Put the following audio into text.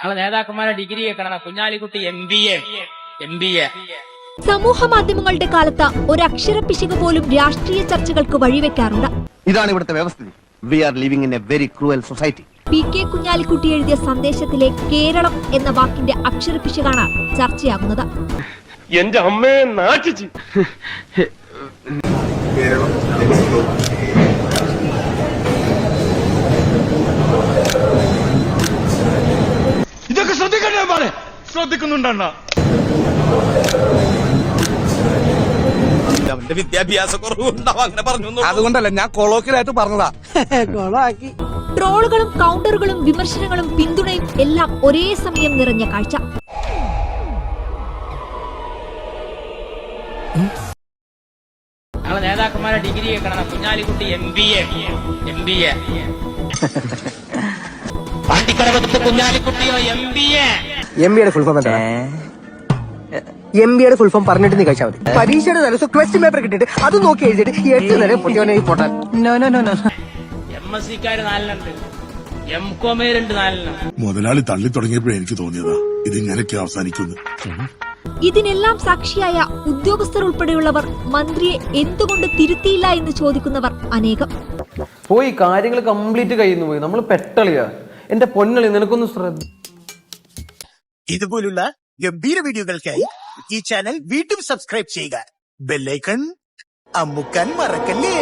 ഞങ്ങളെ നേതാക്കന്മാരെ ഡിഗ്രി കേൾക്കണം. കുഞ്ഞാലിക്കുട്ടി MBA. സമൂഹ മാധ്യമങ്ങളുടെ കാലത്ത് ഒരക്ഷര പിശക് പോലും രാഷ്ട്രീയ ചർച്ചകൾക്ക് വഴിവെക്കാറുണ്ട്. ഇതാണ് ഇവിടുത്തെ വ്യവസ്ഥിതി. We are living in a very cruel society. PK Kunhalikutty എഴുതിയ സന്ദേശത്തിലെ കേരളം എന്ന വാക്കിന്റെ അക്ഷര പിശകാണ് ചർച്ചയാകുന്നത്. എന്റെ അമ്മയെ നാട്ടിച്ച് ഇതൊക്കെ ശ്രദ്ധിക്കണ്ടേ പാടെ ശ്രദ്ധിക്കുന്നുണ്ടണ്ണ. വിദ്യാഭ്യാസ കുറവുണ്ടാവും അങ്ങനെ പറഞ്ഞു. അതുകൊണ്ടല്ല ഞാൻ കൊളോക്കിലായിട്ട് പറഞ്ഞതാ. ട്രോളുകളും കൗണ്ടറുകളും വിമർശനങ്ങളും പിന്തുണയും എല്ലാം ഒരേ സമയം നിറഞ്ഞ കാഴ്ച. ഞങ്ങളെ നേതാക്കന്മാരെ ഡിഗ്രി കേൾക്കണം. കുഞ്ഞാലിക്കുട്ടി MBA. പാണ്ടിക്കടവത്ത് കുഞ്ഞാലിക്കുട്ടിയോ MBA. MBAയുടെ ഫുൾ ഫോം എന്താ? MBAയുടെ ഫുൾ ഫോം പറഞ്ഞിട്ട് നീ കഴിച്ചാൽ മതി. പരീക്ഷയുടെ ദിവസം ക്വസ്റ്റ്യൻ പേപ്പർ കിട്ടിയിട്ട് അത് നോക്കി എഴുതിയിട്ട് 8 നേരം പൊട്ടിയോനെ പോട്ടാൻ. MSCക്കാര് 4 MCOM 4. മുതലാളി തള്ളി തുടങ്ങിയപ്പോഴേ എനിക്ക് തോന്നിയതാ ഇതിങ്ങനെയൊക്കെ അവസാനിക്കുന്നു. ഇതിനെല്ലാം സാക്ഷിയായ ഉദ്യോഗസ്ഥർ ഉൾപ്പെടെയുള്ളവർ മന്ത്രിയെ എന്തുകൊണ്ട് തിരുത്തിയില്ല എന്ന് ചോദിക്കുന്നവർ അനേകം. പോയി കാര്യങ്ങൾ കംപ്ലീറ്റ് കഴിയുന്നു പോയി. നമ്മൾ പെട്ടളിയാ. എന്റെ പൊന്നളി, നിനക്കൊന്ന് ശ്രദ്ധ. ഇതുപോലുള്ള ഗംഭീര വീഡിയോകൾക്കായി ഈ ചാനൽ വീണ്ടും സബ്സ്ക്രൈബ് ചെയ്യുക. ബെല്ലൈക്കൺ അമുക്കാൻ മറക്കല്ലേ.